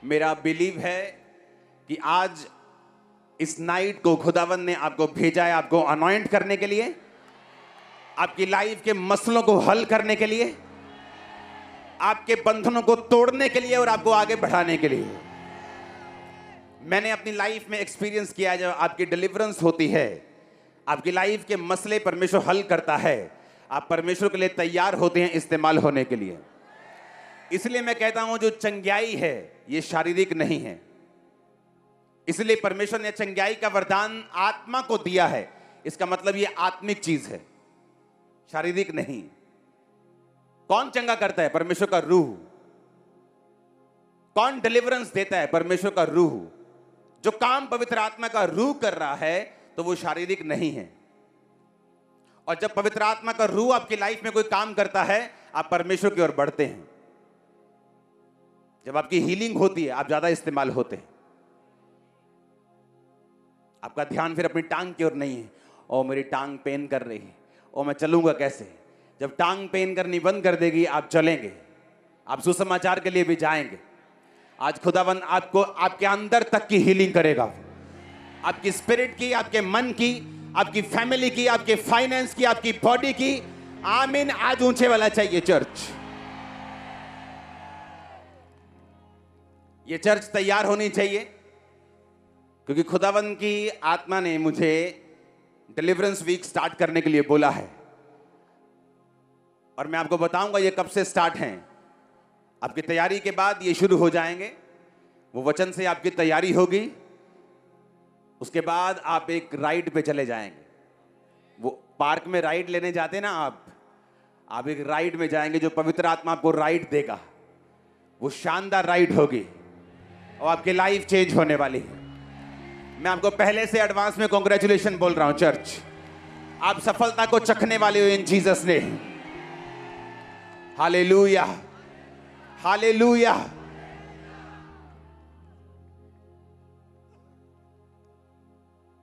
मेरा बिलीव है कि आज इस नाइट को खुदावंद ने आपको भेजा है, आपको अनॉइंट करने के लिए, आपकी लाइफ के मसलों को हल करने के लिए, आपके बंधनों को तोड़ने के लिए और आपको आगे बढ़ाने के लिए। मैंने अपनी लाइफ में एक्सपीरियंस किया है, जब आपकी डिलीवरेंस होती है, आपकी लाइफ के मसले परमेश्वर हल करता है, आप परमेश्वर के लिए तैयार होते हैं इस्तेमाल होने के लिए। इसलिए मैं कहता हूं जो चंगाई है ये शारीरिक नहीं है। इसलिए परमेश्वर ने चंगाई का वरदान आत्मा को दिया है। इसका मतलब ये आत्मिक चीज है, शारीरिक नहीं। कौन चंगा करता है? परमेश्वर का रूह। कौन डिलीवरेंस देता है? परमेश्वर का रूह। जो काम पवित्र आत्मा का रूह कर रहा है तो वो शारीरिक नहीं है। और जब पवित्र आत्मा का रूह आपकी लाइफ में कोई काम करता है, आप परमेश्वर की ओर बढ़ते हैं। जब आपकी हीलिंग होती है, आप ज्यादा इस्तेमाल होते हैं। आपका ध्यान फिर अपनी टांग की ओर नहीं है, ओ मेरी टांग पेन कर रही है, ओ मैं चलूंगा कैसे। जब टांग पेन करनी बंद कर देगी, आप चलेंगे, आप सुसमाचार के लिए भी जाएंगे। आज खुदावंद आपको आपके अंदर तक की हीलिंग करेगा, आपकी स्पिरिट की, आपके मन की, आपकी फैमिली की, आपके फाइनेंस की, आपकी बॉडी की। आमीन। आज ऊंचे वाला चाहिए चर्च। ये चर्च तैयार होनी चाहिए, क्योंकि खुदावंद की आत्मा ने मुझे डिलीवरेंस वीक स्टार्ट करने के लिए बोला है। और मैं आपको बताऊंगा ये कब से स्टार्ट हैं। आपकी तैयारी के बाद ये शुरू हो जाएंगे। वो वचन से आपकी तैयारी होगी, उसके बाद आप एक राइड पे चले जाएंगे। वो पार्क में राइड लेने जाते ना आप एक राइड में जाएंगे, जो पवित्र आत्मा आपको राइड देगा। वो शानदार राइड होगी और आपकी लाइफ चेंज होने वाली है। मैं आपको पहले से एडवांस में कांग्रेचुलेशन बोल रहा हूं चर्च। आप सफलता को चखने वाले हो इन जीसस ने। Hallelujah, hallelujah.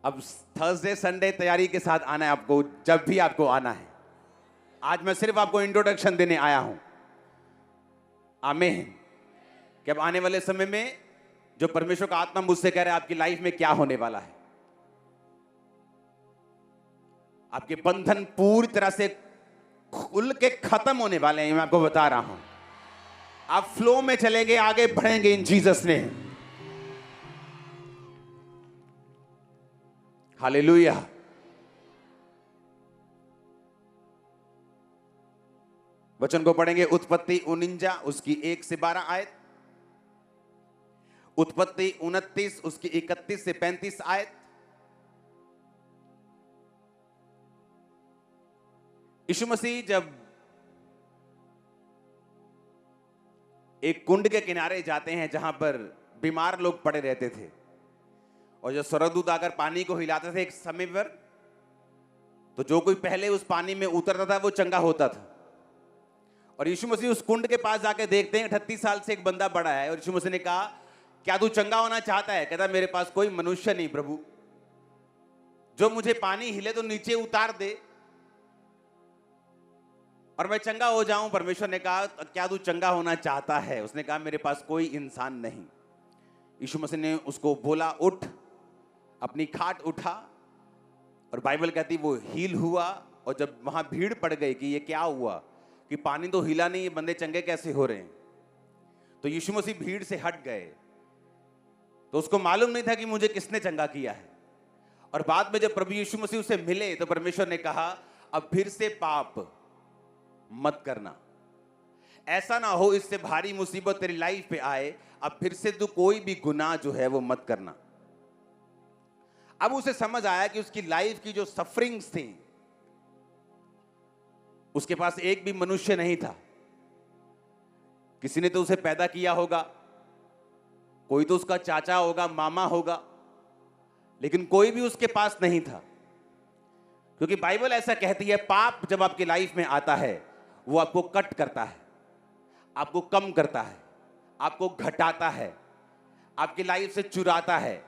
अब थर्सडे संडे तैयारी के साथ आना है आपको, जब भी आपको आना है। आज मैं सिर्फ आपको इंट्रोडक्शन देने आया हूं। आमीन। कि अब आने वाले समय में जो परमेश्वर का आत्मा मुझसे कह रहा है आपकी लाइफ में क्या होने वाला है। आपके बंधन पूरी तरह से खुल के खत्म होने वाले हैं, मैं आपको बता रहा हूं। आप फ्लो में चलेंगे, आगे बढ़ेंगे इन जीसस ने। हालेलुया। वचन को पढ़ेंगे उत्पत्ति 49 उसकी 1 से 12 आयत, उत्पत्ति 29 उसकी 31 से 35 आयत। यीशु मसीह जब एक कुंड के किनारे जाते हैं जहां पर बीमार लोग पड़े रहते थे, और जब स्वर्गदूत आकर पानी को हिलाते थे एक समय पर, तो जो कोई पहले उस पानी में उतरता था वो चंगा होता था। और यीशु मसीह उस कुंड के पास जाके देखते हैं 38 साल से एक बंदा पड़ा है। और यीशु मसीह ने कहा, क्या तू चंगा होना चाहता है? कहता, मेरे पास कोई मनुष्य नहीं प्रभु, जो मुझे पानी हिले तो नीचे उतार दे और मैं चंगा हो जाऊं। परमेश्वर ने कहा, क्या तू चंगा होना चाहता है? उसने कहा, मेरे पास कोई इंसान नहीं। यीशु मसीह ने उसको बोला, उठ, अपनी खाट उठा। और बाइबल कहती वो हील हुआ। और जब वहां भीड़ पड़ गई कि ये क्या हुआ, कि पानी तो हिला नहीं, ये बंदे चंगे कैसे हो रहे हैं, तो यीशु मसीह भीड़ से हट गए। तो उसको मालूम नहीं था कि मुझे किसने चंगा किया है। और बाद में जब प्रभु यीशु मसीह उसे मिले तो परमेश्वर ने कहा, अब फिर से पाप मत करना। ऐसा ना हो इससे भारी मुसीबत तेरी लाइफ पे आए, अब फिर से तू कोई भी गुनाह जो है वो मत करना। अब उसे समझ आया कि उसकी लाइफ की जो सफरिंग्स थी, उसके पास एक भी मनुष्य नहीं था। किसी ने तो उसे पैदा किया होगा, कोई तो उसका चाचा होगा, मामा होगा, लेकिन कोई भी उसके पास नहीं था। क्योंकि बाइबल ऐसा कहती है, पाप जब आपकी लाइफ में आता है वो आपको कट करता है, आपको कम करता है, आपको घटाता है, आपकी लाइफ से चुराता है,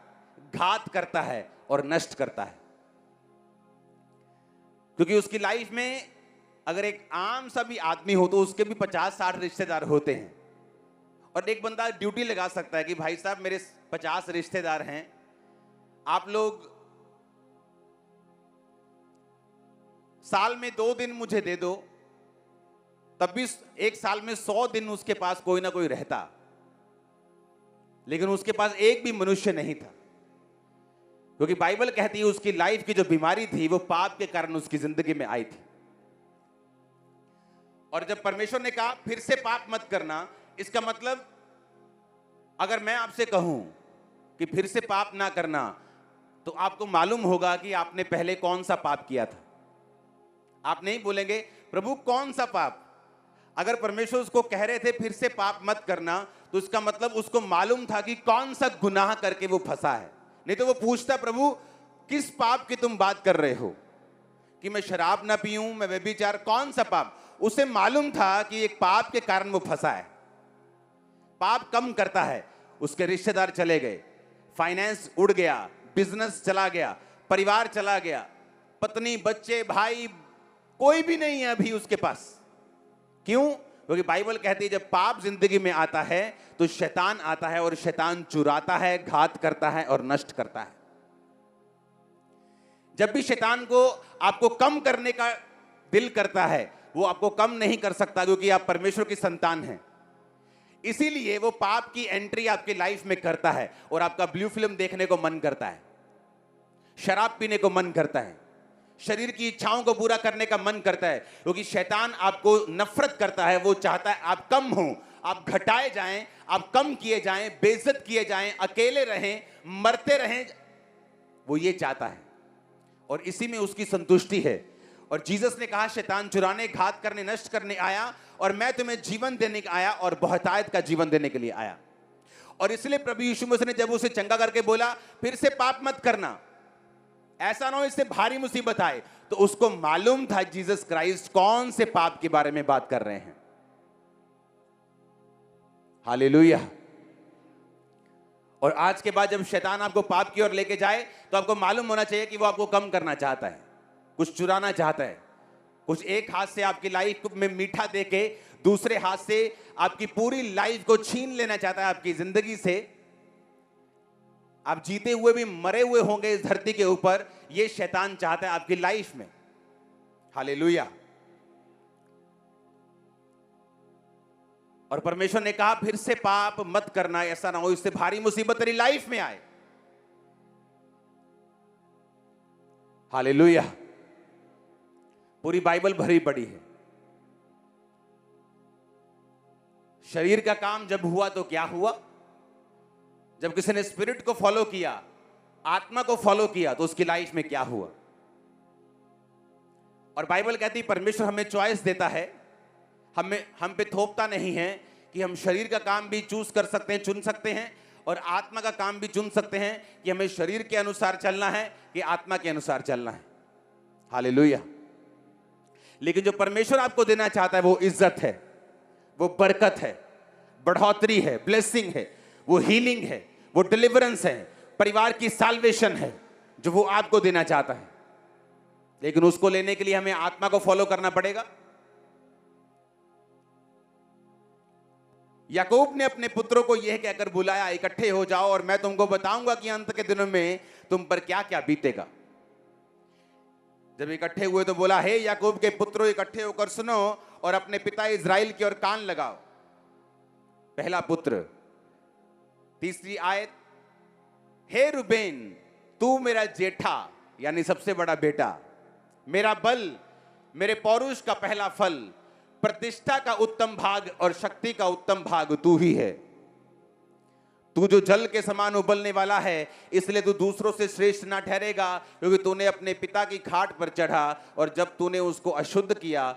घात करता है और नष्ट करता है। क्योंकि उसकी लाइफ में अगर एक आम सा भी आदमी हो तो उसके भी 50-60 रिश्तेदार होते हैं, और एक बंदा ड्यूटी लगा सकता है कि भाई साहब मेरे 50 रिश्तेदार हैं, आप लोग साल में 2 दिन मुझे दे दो, तब भी एक साल में 100 दिन उसके पास कोई ना कोई रहता, लेकिन उसके पास एक भी मनुष्य नहीं था, क्योंकि बाइबल कहती है उसकी लाइफ की जो बीमारी थी वो पाप के कारण उसकी जिंदगी में आई थी। और जब परमेश्वर ने कहा फिर से पाप मत करना, इसका मतलब अगर मैं आपसे कहूं कि फिर से पाप ना करना, तो आपको मालूम होगा कि आपने पहले कौन सा पाप किया था। आप नहीं बोलेंगे प्रभु कौन सा पाप। अगर परमेश्वर उसको कह रहे थे फिर से पाप मत करना, तो इसका मतलब उसको मालूम था कि कौन सा गुनाह करके वो फंसा है। नहीं तो वो पूछता प्रभु किस पाप की तुम बात कर रहे हो, कि मैं शराब ना पीऊं, मैं व्यभिचार, कौन सा पाप। उसे मालूम था कि एक पाप के कारण वो फंसा है। पाप कम करता है। उसके रिश्तेदार चले गए, फाइनेंस उड़ गया, बिजनेस चला गया, परिवार चला गया, पत्नी, बच्चे, भाई, कोई भी नहीं है अभी उसके पास। क्यों? क्योंकि बाइबल कहती है जब पाप जिंदगी में आता है तो शैतान आता है, और शैतान चुराता है, घात करता है और नष्ट करता है। जब भी शैतान को आपको कम करने का दिल करता है, वो आपको कम नहीं कर सकता, क्योंकि आप परमेश्वर की संतान हैं। इसीलिए वो पाप की एंट्री आपकी लाइफ में करता है, और आपका ब्लू फिल्म देखने को मन करता है, शराब पीने को मन करता है, शरीर की इच्छाओं को पूरा करने का मन करता है, क्योंकि शैतान आपको नफरत करता है। वो चाहता है आप कम हो, आप घटाए जाएं, आप कम किए जाएं, बेइज्जत किए जाएं, अकेले रहें, मरते रहें। वो ये चाहता है, और इसी में उसकी संतुष्टि है। और जीसस ने कहा शैतान चुराने, घात करने, नष्ट करने आया, और मैं तुम्हें जीवन देने का आया, और बहुतायत का जीवन देने के लिए आया। और इसलिए प्रभु यीशु मसीह ने जब उसे चंगा करके बोला फिर से पाप मत करना, ऐसा ना हो इससे भारी मुसीबत आए, तो उसको मालूम था जीसस क्राइस्ट कौन से पाप के बारे में बात कर रहे हैं। हालेलुया। और आज के बाद जब शैतान आपको पाप की ओर लेके जाए, तो आपको मालूम होना चाहिए कि वो आपको कम करना चाहता है, कुछ चुराना चाहता है, कुछ एक हाथ से आपकी लाइफ में मीठा देके दूसरे हाथ से आपकी पूरी लाइफ को छीन लेना चाहता है आपकी जिंदगी से। आप जीते हुए भी मरे हुए होंगे इस धरती के ऊपर, ये शैतान चाहता है आपकी लाइफ में। हालेलुया। और परमेश्वर ने कहा फिर से पाप मत करना, ऐसा ना हो इससे भारी मुसीबत तेरी लाइफ में आए। हालेलुया। पूरी बाइबल भरी पड़ी है। शरीर का काम जब हुआ तो क्या हुआ? जब किसी ने स्पिरिट को फॉलो किया, आत्मा को फॉलो किया, तो उसकी लाइफ में क्या हुआ? और बाइबल कहती है परमेश्वर हमें चॉइस देता है, हम पे थोपता नहीं है कि हम शरीर का काम भी चूज कर सकते हैं, चुन सकते हैं, और आत्मा का काम भी चुन सकते हैं कि हमें शरीर के अनुसार चलना है कि आत्मा के अनुसार चलना है। हालेलुया। लेकिन जो परमेश्वर आपको देना चाहता है वो इज्जत है, वो बरकत है, बढ़ोतरी है, ब्लेसिंग है, वो हीलिंग है, वो डिलीवरेंस है, परिवार की साल्वेशन है, जो वो आपको देना चाहता है। लेकिन उसको लेने के लिए हमें आत्मा को फॉलो करना पड़ेगा। याकूब ने अपने पुत्रों को यह कहकर बुलाया, इकट्ठे हो जाओ और मैं तुमको बताऊंगा कि अंत के दिनों में तुम पर क्या क्या बीतेगा। जब इकट्ठे हुए तो बोला, हे याकूब के पुत्रों, इकट्ठे होकर सुनो और अपने पिता इज़राइल की ओर कान लगाओ। पहला पुत्र। तीसरी आयत, हे रुबेन, तू मेरा जेठा यानी सबसे बड़ा बेटा, मेरा बल, मेरे पौरुष का पहला फल, प्रतिष्ठा का उत्तम भाग और शक्ति का उत्तम भाग तू ही है। तू जो जल के समान उबलने वाला है, इसलिए तू दूसरों से श्रेष्ठ ना ठहरेगा, क्योंकि तूने अपने पिता की खाट पर चढ़ा और जब तूने उसको अशुद्ध किया,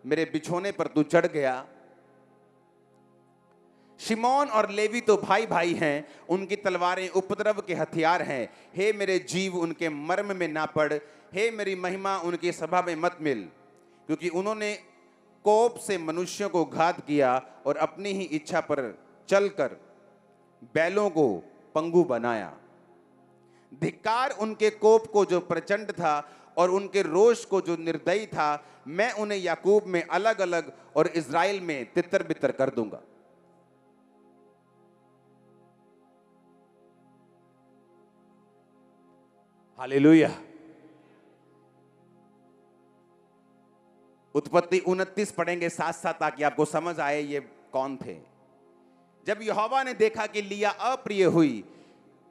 मेरे बिछोने पर तू चढ़ गया। शिमोन और लेवी तो भाई भाई हैं, उनकी तलवारें उपद्रव के हथियार हैं। हे मेरे जीव, उनके मर्म में ना पड़, हे मेरी महिमा, उनकी सभा में मत मिल, क्योंकि उन्होंने कोप से मनुष्यों को घात किया और अपनी ही इच्छा पर चलकर बैलों को पंगु बनाया। धिक्कार उनके कोप को जो प्रचंड था और उनके रोष को जो निर्दयी था। मैं उन्हें याकूब में अलग अलग और इज़राइल में तितर बितर कर दूंगा। हालेलुया। उत्पत्ति 29 पढ़ेंगे साथ साथ ताकि आपको समझ आए ये कौन थे। जब यहोवा ने देखा कि लिया अप्रिय हुई,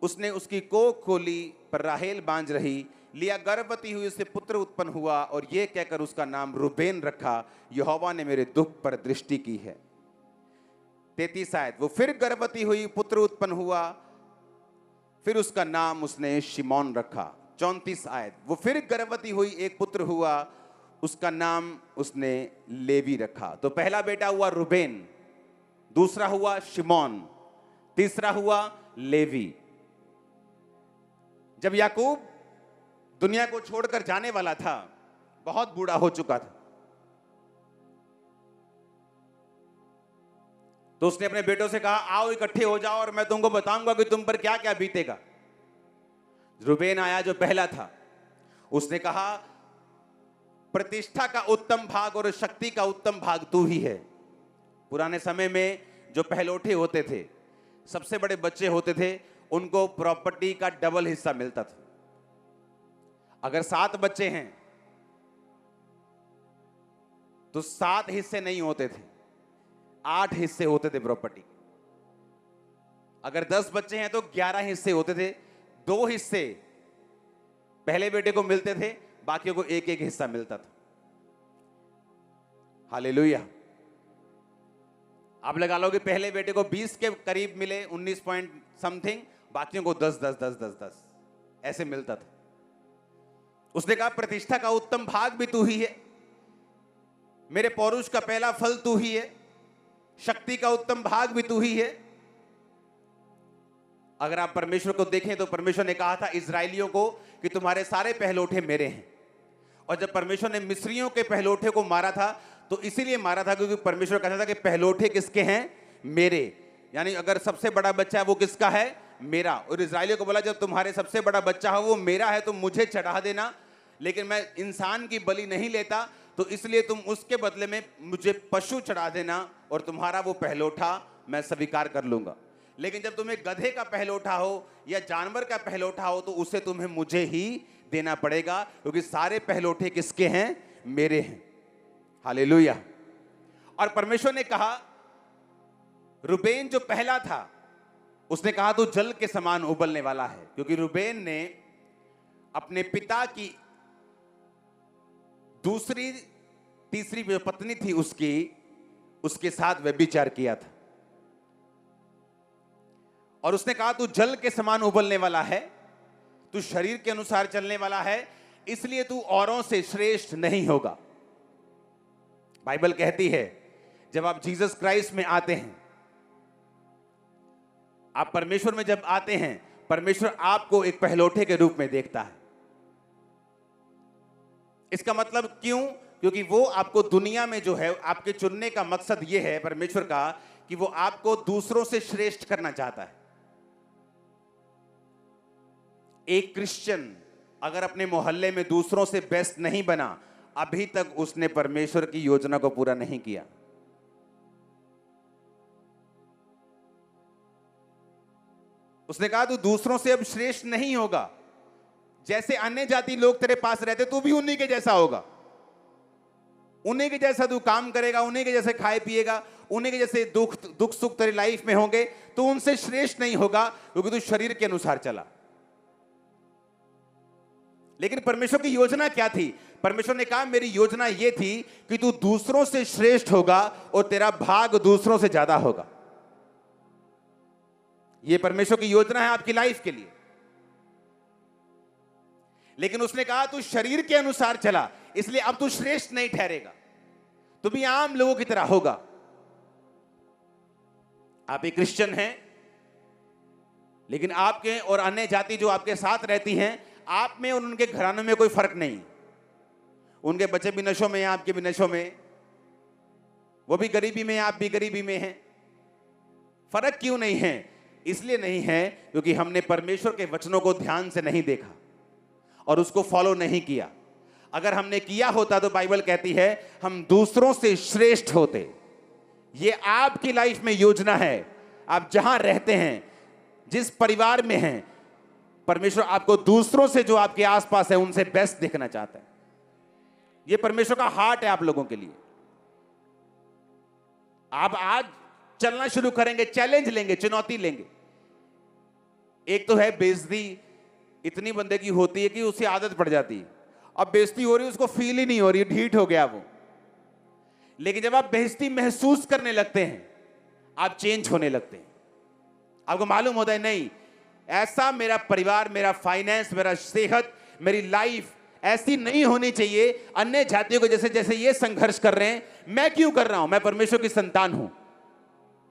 उसने उसकी कोख खोली, पर राहेल बांझ रही। लिया गर्भवती हुई, उससे पुत्र उत्पन्न हुआ और ये कहकर उसका नाम रूबेन रखा, यहोवा ने मेरे दुख पर दृष्टि की है। 33 आयत, वो फिर गर्भवती हुई, पुत्र उत्पन्न हुआ, फिर उसका नाम उसने शिमोन रखा। 34 आयत, वो फिर गर्भवती हुई, एक पुत्र हुआ, उसका नाम उसने लेवी रखा। तो पहला बेटा हुआ रूबेन, दूसरा हुआ शिमोन, तीसरा हुआ लेवी। जब याकूब दुनिया को छोड़कर जाने वाला था, बहुत बूढ़ा हो चुका था, तो उसने अपने बेटों से कहा, आओ इकट्ठे हो जाओ और मैं तुमको बताऊंगा कि तुम पर क्या क्या बीतेगा। रूबेन आया जो पहला था, उसने कहा, प्रतिष्ठा का उत्तम भाग और शक्ति का उत्तम भाग तू ही है। पुराने समय में जो पहलौठे होते थे, सबसे बड़े बच्चे होते थे, उनको प्रॉपर्टी का डबल हिस्सा मिलता था। अगर 7 बच्चे हैं तो 7 हिस्से नहीं होते थे, 8 हिस्से होते थे प्रॉपर्टी। अगर 10 बच्चे हैं तो 11 हिस्से होते थे। 2 हिस्से पहले बेटे को मिलते थे, बाकियों को एक एक हिस्सा मिलता था। हालेलुया। आप लगा लो कि पहले बेटे को 20 के करीब मिले, 19 पॉइंट समथिंग, बाकियों को 10 10 10 10 10 ऐसे मिलता था। उसने कहा, प्रतिष्ठा का उत्तम भाग भी तू ही है, मेरे पौरुष का पहला फल तू ही है, शक्ति का उत्तम भाग भी तू ही है। अगर आप परमेश्वर को देखें तो परमेश्वर ने कहा था इजरायलियों को कि तुम्हारे सारे पहलौठे मेरे हैं। और जब परमेश्वर ने मिस्रियों के पहलौठे को मारा था तो इसीलिए मारा था क्योंकि परमेश्वर कहता था कि पहलौठे किसके हैं? मेरे। यानी अगर सबसे बड़ा बच्चा है वो किसका है? मेरा। और इजरायलियों को बोला, जब तुम्हारे सबसे बड़ा बच्चा हो वो मेरा है तो मुझे चढ़ा देना, लेकिन मैं इंसान की बलि नहीं लेता, तो इसलिए तुम उसके बदले में मुझे पशु चढ़ा देना और तुम्हारा वो पहलौठा मैं स्वीकार कर लूंगा। लेकिन जब तुम्हें गधे का पहलौठा हो या जानवर का पहलौठा हो तो उसे तुम्हें मुझे ही देना पड़ेगा, क्योंकि सारे पहलौठे किसके हैं? मेरे हैं। हालेलुया। और परमेश्वर ने कहा, रूबेन जो पहला था उसने कहा तू जल के समान उबलने वाला है, क्योंकि रूबेन ने अपने पिता की दूसरी तीसरी जो पत्नी थी उसके साथ व्यभिचार किया था। और उसने कहा तू जल के समान उबलने वाला है, तू शरीर के अनुसार चलने वाला है, इसलिए तू औरों से श्रेष्ठ नहीं होगा। बाइबल कहती है जब आप जीसस क्राइस्ट में आते हैं, आप परमेश्वर में जब आते हैं, परमेश्वर आपको एक पहलौठे के रूप में देखता है। इसका मतलब क्यों? क्योंकि वो आपको दुनिया में जो है, आपके चुनने का मकसद ये है परमेश्वर का कि वो आपको दूसरों से श्रेष्ठ करना चाहता है। एक क्रिश्चियन अगर अपने मोहल्ले में दूसरों से बेस्ट नहीं बना, अभी तक उसने परमेश्वर की योजना को पूरा नहीं किया। उसने कहा तू दूसरों से अब श्रेष्ठ नहीं होगा। जैसे अन्य जाति लोग तेरे पास रहते, तू भी उन्हीं के जैसा होगा। उन्हीं के जैसा तू काम करेगा, उन्हीं के जैसे खाए पिएगा, उन्हीं के जैसे दुख सुख तेरी लाइफ में होंगे। तू उनसे श्रेष्ठ नहीं होगा क्योंकि तू शरीर के अनुसार चला। लेकिन परमेश्वर की योजना क्या थी? परमेश्वर ने कहा मेरी योजना यह थी कि तू दूसरों से श्रेष्ठ होगा और तेरा भाग दूसरों से ज्यादा होगा। यह परमेश्वर की योजना है आपकी लाइफ के लिए। लेकिन उसने कहा तू शरीर के अनुसार चला, इसलिए अब तू श्रेष्ठ नहीं ठहरेगा, तू भी आम लोगों की तरह होगा। आप एक क्रिश्चियन हैं, लेकिन आपके और अन्य जाति जो आपके साथ रहती हैं, आप में और उनके घरानों में कोई फर्क नहीं। उनके बच्चे भी नशों में हैं, आपके भी नशों में, वो भी गरीबी में, आप भी गरीबी में हैं। फर्क क्यों नहीं है? इसलिए नहीं है क्योंकि हमने परमेश्वर के वचनों को ध्यान से नहीं देखा और उसको फॉलो नहीं किया। अगर हमने किया होता तो बाइबल कहती है हम दूसरों से श्रेष्ठ होते। ये आपकी लाइफ में योजना है। आप जहां रहते हैं, जिस परिवार में हैं, परमेश्वर आपको दूसरों से, जो आपके आसपास है, उनसे बेस्ट देखना चाहता है। ये परमेश्वर का हार्ट है आप लोगों के लिए। आप आज चलना शुरू करेंगे, चैलेंज लेंगे, चुनौती लेंगे। एक तो है बेइज्जती, इतनी बंदे की होती है कि उसे आदत पड़ जाती है। अब बेइज्जती हो रही है, उसको फील ही नहीं हो रही, ढीठ हो गया वो। लेकिन जब आप बेइज्जती महसूस करने लगते हैं, आप चेंज होने लगते हैं। आपको मालूम होता है, नहीं, ऐसा मेरा परिवार, मेरा फाइनेंस, मेरा सेहत, मेरी लाइफ ऐसी नहीं होनी चाहिए। अन्य जातियों को जैसे जैसे ये संघर्ष कर रहे हैं, मैं क्यों कर रहा हूं? मैं परमेश्वर की संतान हूं।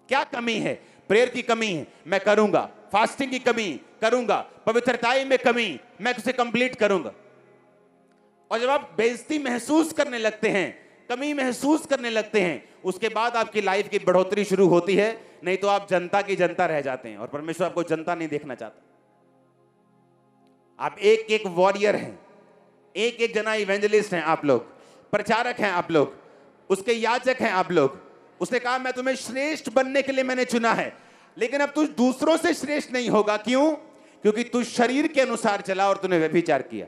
क्या कमी है? प्रेयर की कमी है, मैं करूंगा। फास्टिंग की कमी करूंगा। पवित्रताई में कमी, मैं उसे कंप्लीट करूंगा। और जब आप बेइज्जती महसूस करने लगते हैं, कमी महसूस करने लगते हैं, उसके बाद आपकी लाइफ की बढ़ोतरी शुरू होती है। नहीं तो आप जनता की जनता रह जाते हैं, और परमेश्वर आपको जनता नहीं देखना चाहता। आप एक एक वॉरियर हैं, एक एक जना इवेंजलिस्ट हैं आप लोग, प्रचारक हैं आप लोग, उसके याजक हैं आप लोग। उसने कहा, मैं तुम्हें श्रेष्ठ बनने के लिए मैंने चुना है। लेकिन अब तू दूसरों से श्रेष्ठ नहीं होगा। क्यों? क्योंकि तू शरीर के अनुसार चला और तूने व्यभिचार किया।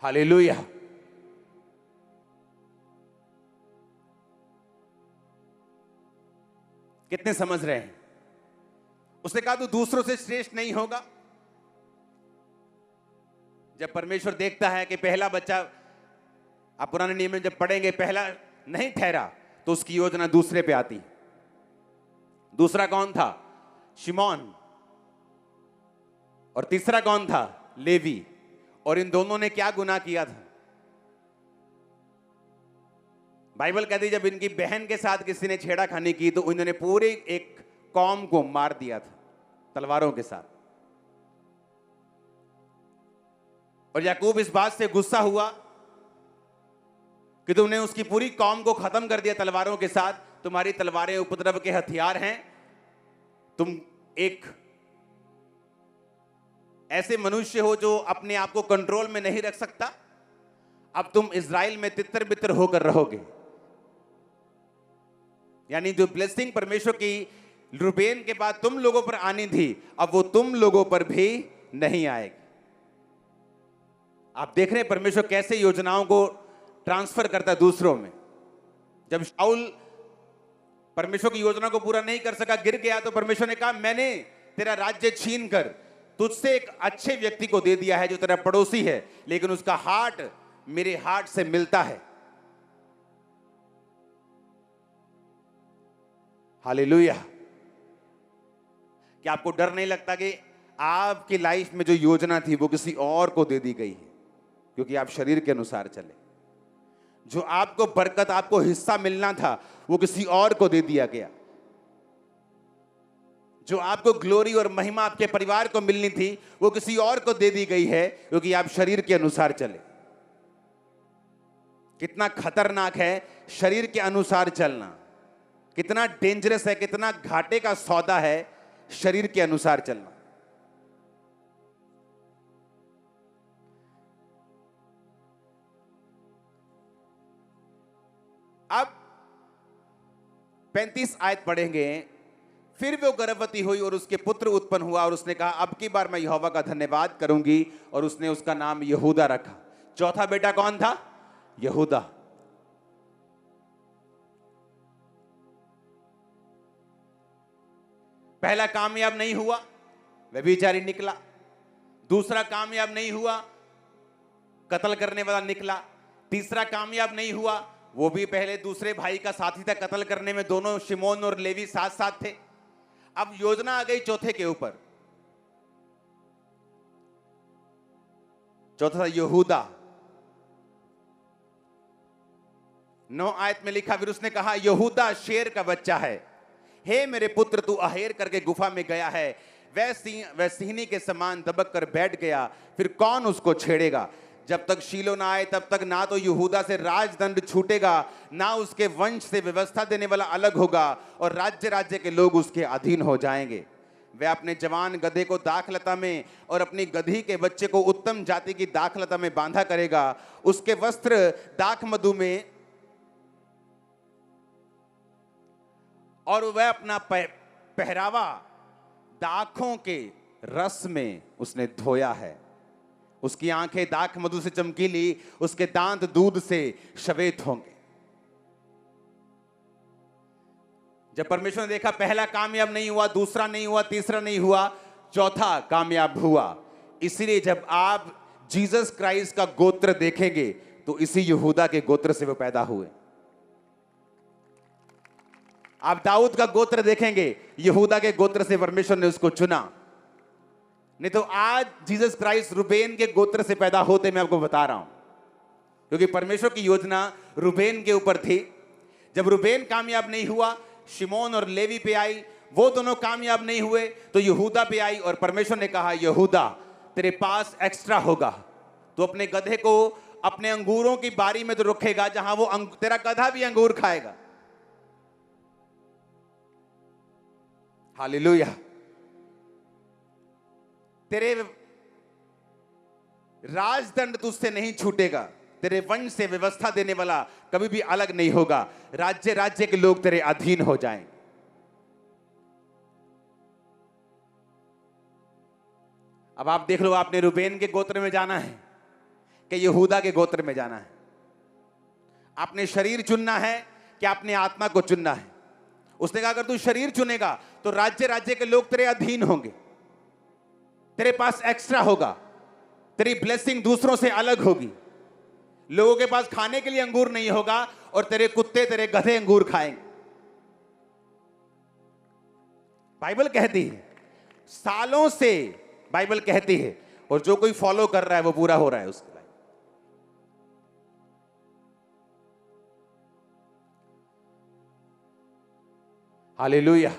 हालेलुया। कितने समझ रहे हैं? उसने कहा, तू दूसरों से श्रेष्ठ नहीं होगा। जब परमेश्वर देखता है कि पहला बच्चा, आप पुराने नियम में जब पढ़ेंगे, पहला नहीं ठहरा, तो उसकी योजना दूसरे पे आती। दूसरा कौन था? शिमोन। और तीसरा कौन था? लेवी। और इन दोनों ने क्या गुनाह किया था? बाइबल कहती है, जब इनकी बहन के साथ किसी ने छेड़ाखानी की तो इन्होंने पूरे एक कौम को मार दिया था तलवारों के साथ। और याकूब इस बात से गुस्सा हुआ कि तुमने उसकी पूरी कौम को खत्म कर दिया तलवारों के साथ। तुम्हारी तलवारें उपद्रव के हथियार हैं। तुम एक ऐसे मनुष्य हो जो अपने आप को कंट्रोल में नहीं रख सकता। अब तुम इज़राइल में तितर बितर होकर रहोगे। यानी जो ब्लेसिंग परमेश्वर की रूबेन के बाद तुम लोगों पर आनी थी, अब वो तुम लोगों पर भी नहीं आएगी। आप देख रहे हैं परमेश्वर कैसे योजनाओं को ट्रांसफर करता है दूसरों में। जब शाऊल परमेश्वर की योजना को पूरा नहीं कर सका, गिर गया, तो परमेश्वर ने कहा, मैंने तेरा राज्य छीन कर तुझसे एक अच्छे व्यक्ति को दे दिया है जो तेरा पड़ोसी है, लेकिन उसका हार्ट मेरे हार्ट से मिलता है। हालेलुया। क्या आपको डर नहीं लगता कि आपकी लाइफ में जो योजना थी वो किसी और को दे दी गई है, क्योंकि आप शरीर के अनुसार चले? जो आपको बरकत, आपको हिस्सा मिलना था, वो किसी और को दे दिया गया। जो आपको ग्लोरी और महिमा आपके परिवार को मिलनी थी, वो किसी और को दे दी गई है, क्योंकि आप शरीर के अनुसार चले। कितना खतरनाक है शरीर के अनुसार चलना, कितना डेंजरस है, कितना घाटे का सौदा है शरीर के अनुसार चलना। अब 35 आयत पढ़ेंगे। फिर वो गर्भवती हुई और उसके पुत्र उत्पन्न हुआ, और उसने कहा, अब की बार मैं यहोवा का धन्यवाद करूंगी, और उसने उसका नाम यहूदा रखा। चौथा बेटा कौन था? यहूदा। पहला कामयाब नहीं हुआ, व्यभिचारी निकला। दूसरा कामयाब नहीं हुआ, कत्ल करने वाला निकला। तीसरा कामयाब नहीं हुआ, वो भी पहले दूसरे भाई का साथी था कत्ल करने में। दोनों शिमोन और लेवी साथ साथ थे। अब योजना आ गई चौथे के ऊपर। चौथा था यहूदा। 9 आयत में लिखा, फिर उसने कहा, यहूदा शेर का बच्चा है। हे मेरे पुत्र, तू अहेर करके गुफा में गया है, वह सिंहनी के समान दबक कर बैठ गया, फिर कौन उसको छेड़ेगा? जब तक शीलो ना आए तब तक ना तो यहूदा से राजदंड छूटेगा, ना उसके वंश से व्यवस्था देने वाला अलग होगा, और राज्य राज्य के लोग उसके अधीन हो जाएंगे। वह अपने जवान गधे को दाखलता में और अपनी गधी के बच्चे को उत्तम जाति की दाखलता में बांधा करेगा। उसके वस्त्र दाख मधु में, और वह अपना पहरावा दाखों के रस में उसने धोया है। उसकी आंखें दाख मधु से चमकीली, उसके दांत दूध से श्वेत होंगे। जब परमेश्वर ने देखा पहला कामयाब नहीं हुआ, दूसरा नहीं हुआ, तीसरा नहीं हुआ, चौथा कामयाब हुआ। इसलिए जब आप जीसस क्राइस्ट का गोत्र देखेंगे तो इसी यहूदा के गोत्र से वो पैदा हुए। आप दाऊद का गोत्र देखेंगे, यहूदा के गोत्र से परमेश्वर ने उसको चुना। नहीं तो आज जीसस क्राइस्ट रूबेन के गोत्र से पैदा होते, मैं आपको बता रहा हूं, क्योंकि परमेश्वर की योजना रूबेन के ऊपर थी। जब रूबेन कामयाब नहीं हुआ, शिमोन और लेवी पे आई, वो दोनों कामयाब नहीं हुए तो यहूदा पे आई, और परमेश्वर ने कहा यहूदा तेरे पास एक्स्ट्रा होगा, तो अपने गधे को अपने अंगूरों की बारी में तो रखेगा जहां वो तेरा गधा भी अंगूर खाएगा। हालेलुया। तेरे राजदंड तुझसे नहीं छूटेगा, तेरे वंश से व्यवस्था देने वाला कभी भी अलग नहीं होगा, राज्य राज्य के लोग तेरे अधीन हो जाएंगे। अब आप देख लो, आपने रूबेन के गोत्र में जाना है कि यहूदा के गोत्र में जाना है? आपने शरीर चुनना है कि आपने आत्मा को चुनना है? उसने कहा अगर तू शरीर चुनेगा तो राज्य राज्य के लोग तेरे अधीन होंगे, तेरे पास एक्स्ट्रा होगा, तेरी ब्लेसिंग दूसरों से अलग होगी। लोगों के पास खाने के लिए अंगूर नहीं होगा और तेरे कुत्ते तेरे गधे अंगूर खाएंगे। बाइबल कहती है, सालों से बाइबल कहती है, और जो कोई फॉलो कर रहा है वो पूरा हो रहा है उसके लाइफ। हालेलुया।